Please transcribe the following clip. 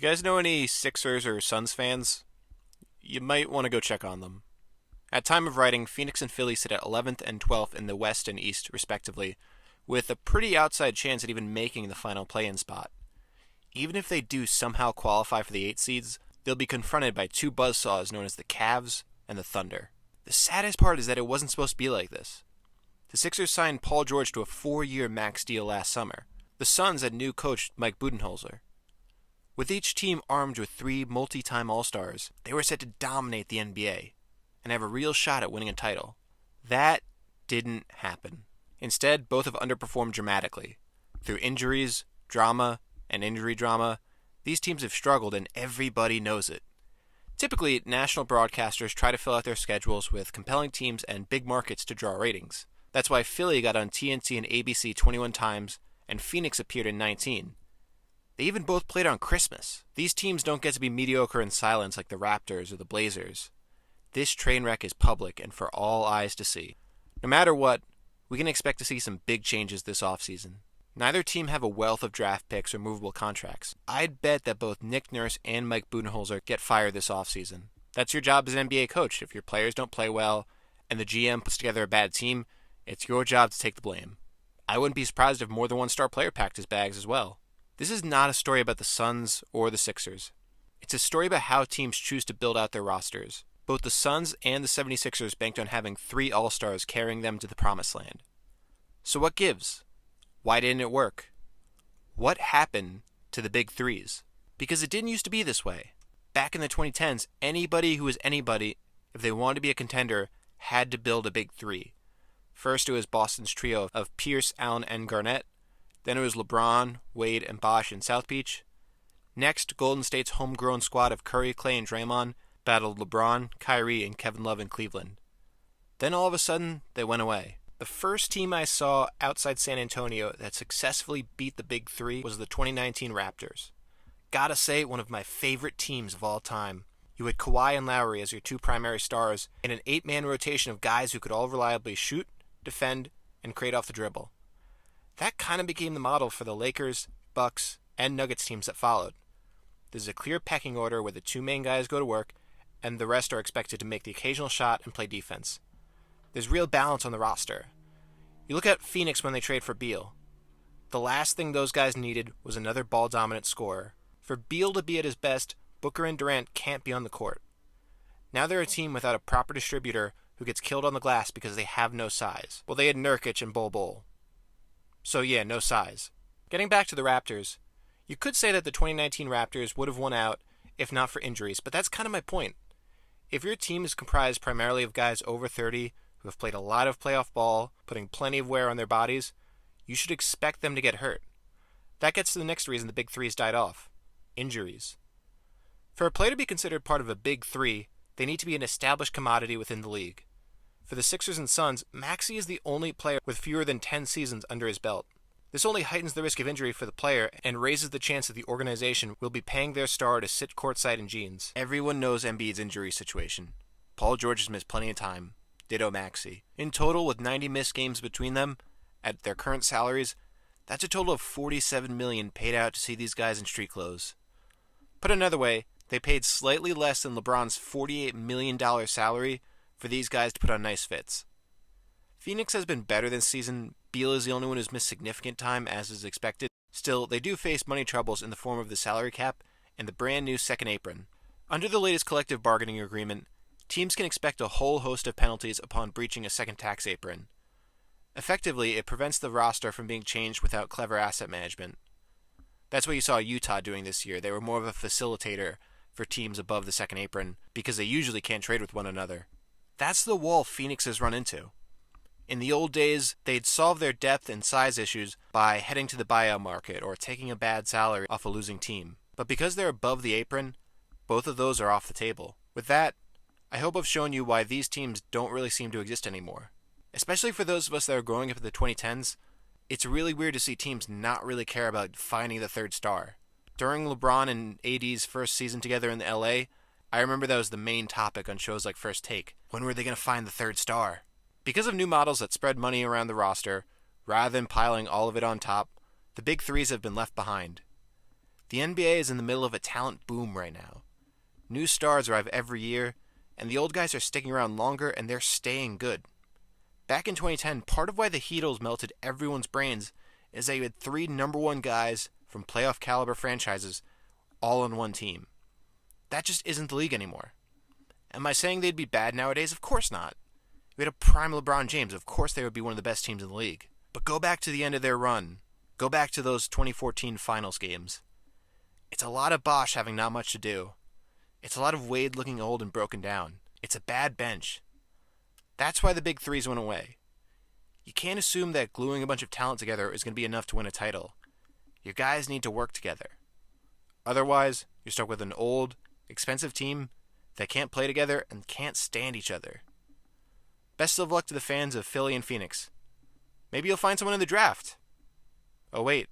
You guys know any Sixers or Suns fans? You might want to go check on them. At time of writing, Phoenix and Philly sit at 11th and 12th in the West and East, respectively, with a pretty outside chance at even making the final play-in spot. Even if they do somehow qualify for the 8 seeds, they'll be confronted by two buzzsaws known as the Cavs and the Thunder. The saddest part is that it wasn't supposed to be like this. The Sixers signed Paul George to a 4-year max deal last summer. The Suns had new coach Mike Budenholzer. With each team armed with 3 multi-time All-Stars, they were set to dominate the NBA and have a real shot at winning a title. That didn't happen. Instead, both have underperformed dramatically. Through injuries, drama, and injury drama, these teams have struggled and everybody knows it. Typically, national broadcasters try to fill out their schedules with compelling teams and big markets to draw ratings. That's why Philly got on TNT and ABC 21 times, and Phoenix appeared in 19. They even both played on Christmas. These teams don't get to be mediocre in silence like the Raptors or the Blazers. This train wreck is public and for all eyes to see. No matter what, we can expect to see some big changes this offseason. Neither team have a wealth of draft picks or movable contracts. I'd bet that both Nick Nurse and Mike Budenholzer get fired this offseason. That's your job as an NBA coach. If your players don't play well and the GM puts together a bad team, it's your job to take the blame. I wouldn't be surprised if more than one star player packed his bags as well. This is not a story about the Suns or the Sixers. It's a story about how teams choose to build out their rosters. Both the Suns and the 76ers banked on having 3 All-Stars carrying them to the promised land. So what gives? Why didn't it work? What happened to the big threes? Because it didn't used to be this way. Back in the 2010s, anybody who was anybody, if they wanted to be a contender, had to build a big three. First it was Boston's trio of Pierce, Allen, and Garnett. Then it was LeBron, Wade, and Bosh in South Beach. Next, Golden State's homegrown squad of Curry, Clay, and Draymond battled LeBron, Kyrie, and Kevin Love in Cleveland. Then all of a sudden, they went away. The first team I saw outside San Antonio that successfully beat the Big Three was the 2019 Raptors. Gotta say, one of my favorite teams of all time. You had Kawhi and Lowry as your 2 primary stars in an 8-man rotation of guys who could all reliably shoot, defend, and create off the dribble. That kind of became the model for the Lakers, Bucks, and Nuggets teams that followed. There's a clear pecking order where the 2 main guys go to work, and the rest are expected to make the occasional shot and play defense. There's real balance on the roster. You look at Phoenix when they trade for Beal. The last thing those guys needed was another ball-dominant scorer. For Beal to be at his best, Booker and Durant can't be on the court. Now they're a team without a proper distributor who gets killed on the glass because they have no size. Well, they had Nurkic and Bol. So yeah, no size. Getting back to the Raptors, you could say that the 2019 Raptors would have won out if not for injuries, but that's kind of my point. If your team is comprised primarily of guys over 30 who have played a lot of playoff ball, putting plenty of wear on their bodies, you should expect them to get hurt. That gets to the next reason the Big Three's died off. Injuries. For a player to be considered part of a Big Three, they need to be an established commodity within the league. For the Sixers and Suns, Maxey is the only player with fewer than 10 seasons under his belt. This only heightens the risk of injury for the player and raises the chance that the organization will be paying their star to sit courtside in jeans. Everyone knows Embiid's injury situation. Paul George has missed plenty of time. Ditto Maxey. In total, with 90 missed games between them, at their current salaries, that's a total of $47 million paid out to see these guys in street clothes. Put another way, they paid slightly less than LeBron's $48 million salary for these guys to put on nice fits. Phoenix has been better this season. Beal is the only one who's missed significant time, as is expected. Still, they do face money troubles in the form of the salary cap and the brand new second apron. Under the latest collective bargaining agreement, teams can expect a whole host of penalties upon breaching a second tax apron. Effectively, it prevents the roster from being changed without clever asset management. That's what you saw Utah doing this year. They were more of a facilitator for teams above the second apron because they usually can't trade with one another. That's the wall Phoenix has run into. In the old days, they'd solve their depth and size issues by heading to the buyout market or taking a bad salary off a losing team. But because they're above the apron, both of those are off the table. With that, I hope I've shown you why these teams don't really seem to exist anymore. Especially for those of us that are growing up in the 2010s, it's really weird to see teams not really care about finding the third star. During LeBron and AD's first season together in LA, I remember that was the main topic on shows like First Take. When were they going to find the third star? Because of new models that spread money around the roster, rather than piling all of it on top, the Big Threes have been left behind. The NBA is in the middle of a talent boom right now. New stars arrive every year, and the old guys are sticking around longer and they're staying good. Back in 2010, part of why the Heatles melted everyone's brains is that you had 3 number 1 guys from playoff caliber franchises all on one team. That just isn't the league anymore. Am I saying they'd be bad nowadays? Of course not. We had a prime LeBron James. Of course they would be one of the best teams in the league. But go back to the end of their run. Go back to those 2014 finals games. It's a lot of Bosch having not much to do. It's a lot of Wade looking old and broken down. It's a bad bench. That's why the big threes went away. You can't assume that gluing a bunch of talent together is going to be enough to win a title. Your guys need to work together. Otherwise, you're stuck with an old, expensive team that can't play together and can't stand each other. Best of luck to the fans of Philly and Phoenix. Maybe you'll find someone in the draft. Oh wait,